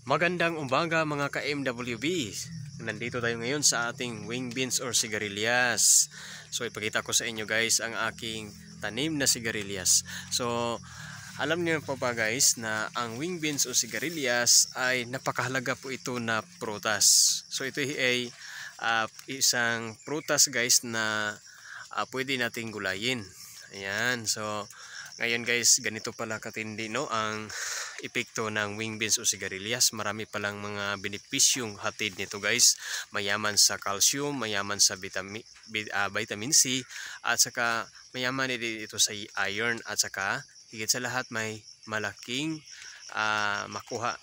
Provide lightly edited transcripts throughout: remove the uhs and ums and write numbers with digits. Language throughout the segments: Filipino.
Magandang umaga mga ka-MWB. Nandito tayo ngayon sa ating wing beans or sigarilyas. So ipakita ko sa inyo guys ang aking tanim na sigarilyas. So alam niyo po ba guys na ang wing beans o sigarilyas ay napakahalaga po ito na prutas. So ito ay isang prutas guys na pwede nating gulayin. Ayan, so ngayon guys, ganito pala katindi no ang epekto ng wing beans o sigarilyas. Marami palang mga benepisyong hatid nito guys. Mayaman sa calcium, mayaman sa vitamin C, at saka mayaman din ito sa iron, at saka higit sa lahat may malaking makuha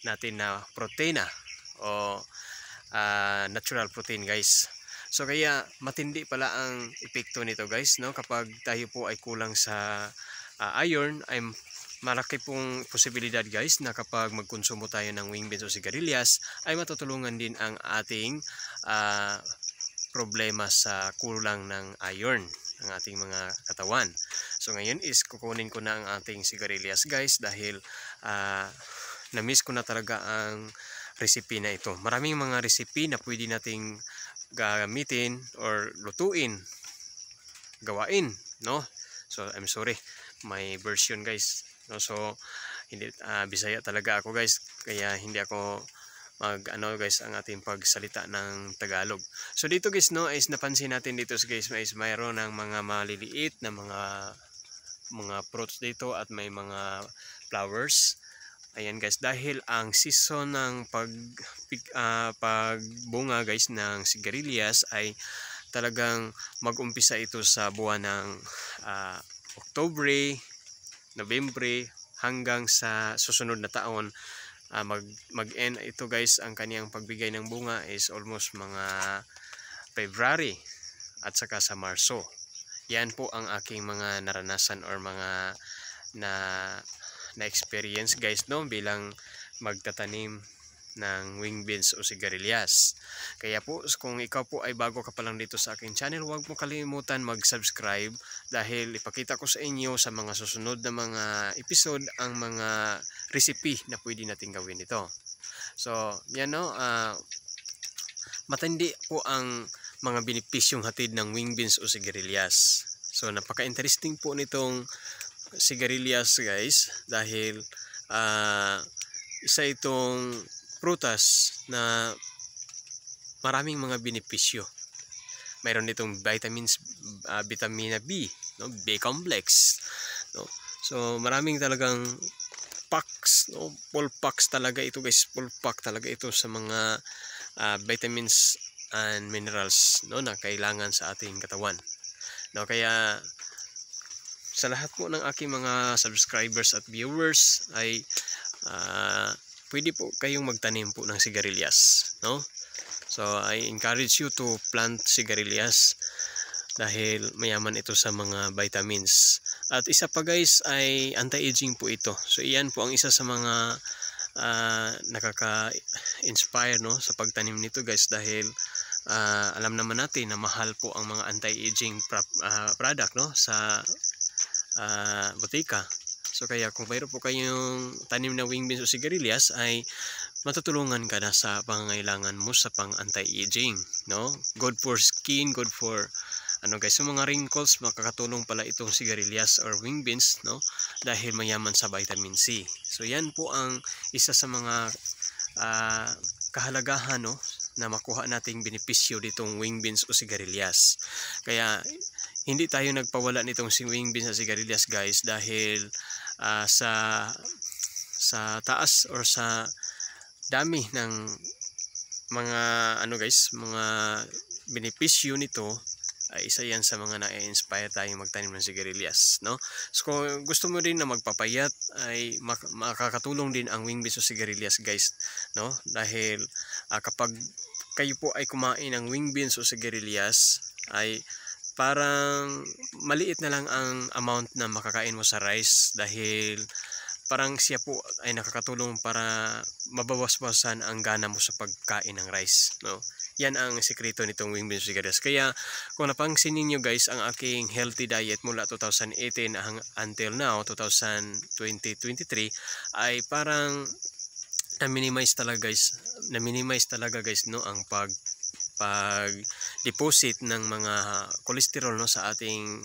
natin na proteina o natural protein guys. So kaya matindi pala ang epekto nito guys, no? Kapag tayo po ay kulang sa iron, ay malaki pong posibilidad guys na kapag magkonsumo tayo ng wing beans o sigarilyas ay matutulungan din ang ating problema sa kulang ng iron ng ating mga katawan. So ngayon is kukunin ko na ang ating sigarilyas guys dahil na-miss ko na talaga ang recipe na ito. Maraming mga recipe na pwede nating gamitin or lutuin, gawain, no? So I'm sorry, may version guys, no? So hindi Bisaya talaga ako guys, kaya hindi ako guys ang ating pagsalita ng Tagalog. So dito guys, no, is napansin natin dito guys, is mayroon ng mga maliliit na mga fruits dito at may mga flowers. Ayan guys, dahil ang season ng pagbunga guys ng sigarilyas ay talagang mag-umpisa ito sa buwan ng Oktubre, Nobyembre hanggang sa susunod na taon. Mag-end ito guys, ang kaniyang pagbigay ng bunga is almost mga February at saka sa Marso. Yan po ang aking mga naranasan or mga na experience guys, no, bilang magtatanim ng wing beans o sigarilyas. Kaya po kung ikaw po ay bago ka pa lang dito sa aking channel, huwag mo kalimutan mag-subscribe dahil ipakita ko sa inyo sa mga susunod na mga episode ang mga recipe na pwede natin gawin ito. So yan, no, matindi po ang mga benepisyong hatid ng wing beans o sigarilyas. So napaka-interesting po nitong sigarilyas guys dahil isa itong prutas na maraming mga benepisyo. Mayroon ditong vitamins, vitamina B, no, B complex, no. So maraming talagang packs, no, full packs talaga ito guys, full pack talaga ito sa mga vitamins and minerals, no, na kailangan sa ating katawan, no. Kaya sa lahat po ng aking mga subscribers at viewers ay pwede po kayong magtanim po ng sigarilyas, no? So I encourage you to plant sigarilyas dahil mayaman ito sa mga vitamins. At isa pa guys ay anti-aging po ito. So iyan po ang isa sa mga nakaka-inspire, no, sa pagtanim nito guys dahil alam naman natin na mahal po ang mga anti-aging product, no, sa butika. So kaya kung mayroon po kayong tanim na wing beans o sigarilyas ay matutulungan ka na sa pangangailangan mo sa pang anti-aging, no? Good for skin, good for guys, sa mga wrinkles, makakatulong pala itong sigarilyas or wing beans, no? Dahil mayaman sa vitamin C. So yan po ang isa sa mga kahalagahan, no, na makuha nating benepisyo ditong wing beans o sigarilyas. Kaya hindi tayo nagpawala nitong wing beans at sigarilyas guys dahil sa taas or sa dami ng mga guys, mga benepisyo nito ay isa yan sa mga na-inspire tayong magtanim ng sigarilyas, no. So kung gusto mo rin na magpapayat ay makakatulong din ang wing beans o sigarilyas guys, no, dahil kapag kayo po ay kumain ng wing beans o sigarilyas ay parang maliit na lang ang amount na makakain mo sa rice dahil parang siya po ay nakakatulong para mabawas-bawasan ang gana mo sa pagkain ng rice, no. Yan ang sekreto nitong wing beans o sigarilyas. Kaya kung napansin niyo guys, ang aking healthy diet mula 2018 until now 2023 ay parang na-minimize talaga guys no ang pag deposit ng mga cholesterol no sa ating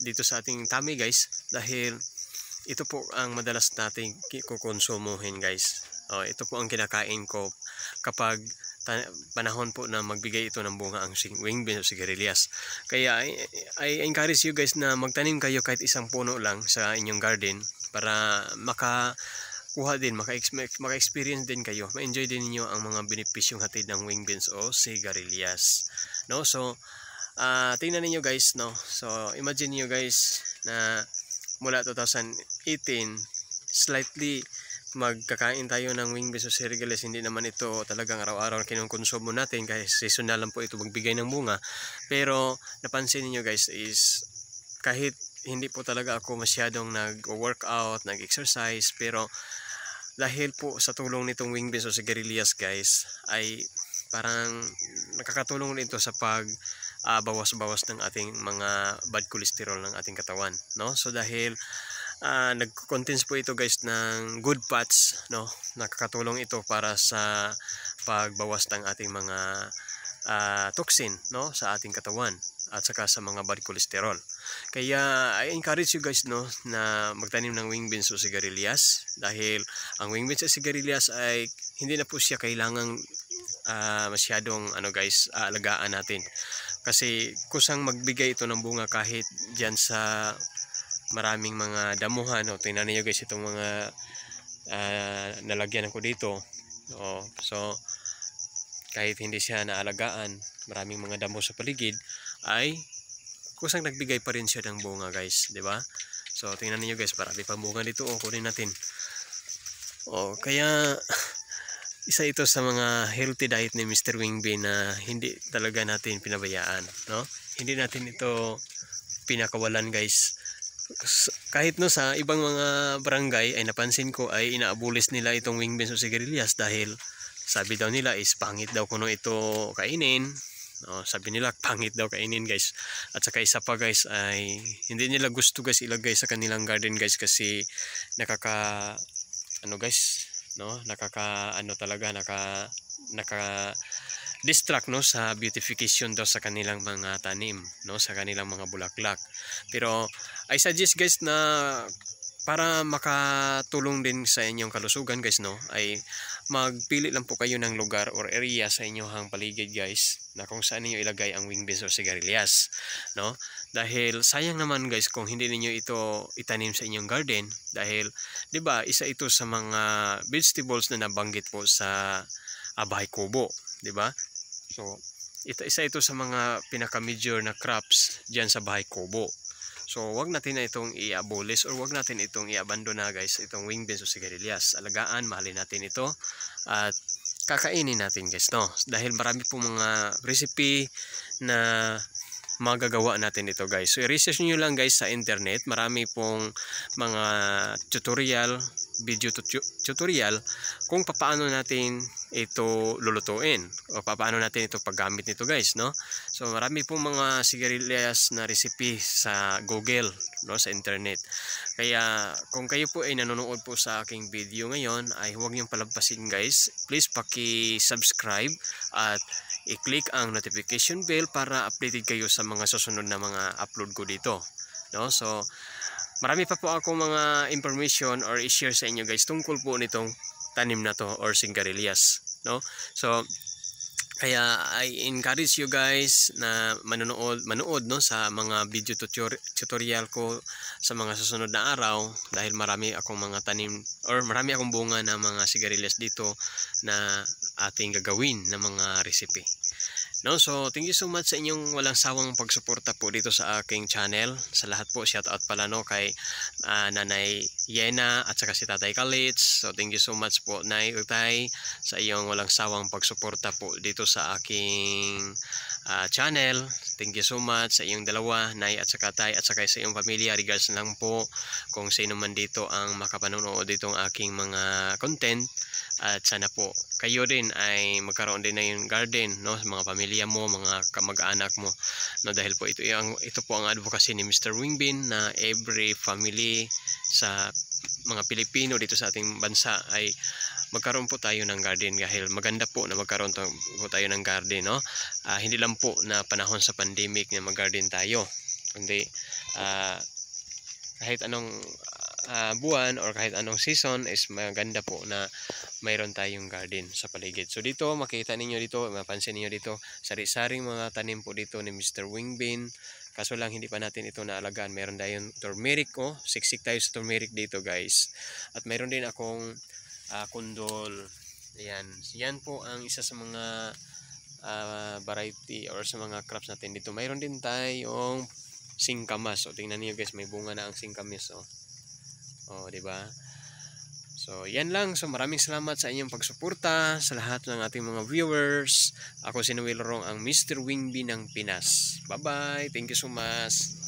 dito sa ating tummy guys, dahil ito po ang madalas nating kukonsumohin guys. Ito po ang kinakain ko kapag panahon po na magbigay ito ng bunga ang wing beans o sigarilyas. Kaya I encourage you guys na magtanim kayo kahit isang puno lang sa inyong garden para makakuha din, maka-experience din kayo, ma-enjoy din niyo ang mga benepisyong hatid ng wing beans o sigarilyas. No? So tingnan niyo guys, no. So imagine niyo guys na mula 2018 slightly magkakain tayo ng wing beans o sigarilyas. Hindi naman ito talagang araw-araw kinukonsumo natin kasi seasonal lang po ito magbigay ng bunga. Pero napansin niyo guys is kahit hindi po talaga ako masyadong nag-workout, nag-exercise, pero dahil po sa tulong nitong wing beans o sigarilyas guys ay parang nakakatulong ito sa bawas-bawas ng ating mga bad cholesterol ng ating katawan, no? So dahil nag-contains po ito guys ng good fats, no? Nakakatulong ito para sa pagbawas ng ating mga toxin, no, sa ating katawan at saka sa mga bad cholesterol. Kaya I encourage you guys no na magtanim ng wing beans o sigarilyas, dahil ang wing beans at sigarilyas ay hindi na po siya kailangang masyadong guys alagaan natin, kasi kusang magbigay ito ng bunga kahit diyan sa maraming mga damuhan. Tingnan niyo guys itong mga nalagyan ko dito. So kahit hindi siya naalagaan, maraming mga damo sa paligid, ay kusang nagbigay pa rin siya ng bunga guys, di ba? So tingnan niyo guys, marami pang bunga dito. Kunin natin. Kaya isa ito sa mga healthy diet ni Mr. Wingbean na hindi talaga natin pinabayaan, no? Hindi natin ito pinakawalan guys. Kahit no sa ibang mga barangay ay napansin ko ay inaabulis nila itong wing beans o sigarilyas dahil sabi daw nila is pangit daw kuno ito kainin. Sabi nila pangit daw kainin guys. At saka isa pa guys ay hindi nila gusto guys ilagay sa kanilang garden guys, kasi distract no sa beautification daw sa kanilang mga tanim, no, sa kanilang mga bulaklak. Pero I suggest guys na para makatulong din sa inyong kalusugan guys, no, ay magpili lang po kayo ng lugar or area sa inyong paligid guys na kung saan niyo ilagay ang wing beans o sigarilyas, no? Dahil sayang naman guys kung hindi niyo ito itanim sa inyong garden, dahil 'di ba isa ito sa mga vegetables na nabanggit po sa bahay kubo, 'di ba? So isa ito sa mga pinaka-major na crops diyan sa bahay kubo. So wag natin na itong i-abolish or wag natin itong i-abandon na guys, itong wing beans o sigarilyas. Alagaan, mahalin natin ito at kakainin natin guys, no? Dahil marami pong mga recipe na magagawa natin ito guys. So i-research nyo lang guys sa internet, marami pong mga video tutorial kung paano natin ito lulutuin o paano natin ito paggamit nito guys, no? So marami pong mga sigarilyas na recipe sa Google, no, sa internet. Kaya kung kayo po ay nanonood po sa aking video ngayon ay huwag niyong palagpasin guys. Please paki-subscribe at i-click ang notification bell para updated kayo sa mga susunod na mga upload ko dito, no? So marami pa po ako mga information or i-share sa inyo guys tungkol po nitong tanim na to or sigarilyas, no? So kaya I encourage you guys na manood no sa mga video tutorial ko sa mga susunod na araw, dahil marami akong mga tanim or marami akong bunga na mga sigarilyas dito na ating gagawin na mga recipe, no? So thank you so much sa inyong walang sawang pagsuporta po dito sa aking channel. Sa lahat po, shout out pala no kay Nanay Yena at saka si Tatay Kalits. So thank you so much po Nay Utay sa iyong walang sawang pagsuporta po dito sa aking channel. Thank you so much sa iyong dalawa, Nay at saka Tay, at saka sa iyong pamilya. Regards lang po kung sino man dito ang makapanood ditong aking mga content. At sana po kayo din ay magkaroon din na yung garden, no, sa mga pamilya mo, mga kamag-anak mo, no, dahil po ito po ang advocacy ni Mr. Wingbean na every family sa mga Pilipino dito sa ating bansa ay magkaroon po tayo ng garden dahil maganda po na magkaroon po tayo ng garden, no? Hindi lang po na panahon sa pandemic na mag-garden tayo, kundi kahit anong buwan or kahit anong season is maganda po na mayroon tayong garden sa paligid. So dito makita ninyo dito, mapansin niyo dito, sari-saring mga tanim po dito ni Mr. Wingbin. Kaso lang hindi pa natin ito naalagaan. Meron tayong turmeric, siksik tayo sa turmeric dito guys. At meron din akong kundol. Ayan. Yan po ang isa sa mga variety or sa mga crops natin dito. Mayroon din tayong singkamas. So tingnan niyo guys, may bunga na ang singkamas. Di ba? So yan lang. So maraming salamat sa inyong pagsuporta sa lahat ng ating mga viewers. Ako si Noel Rong, ang Mr. Wingbin ng Pinas. Bye bye. Thank you so much.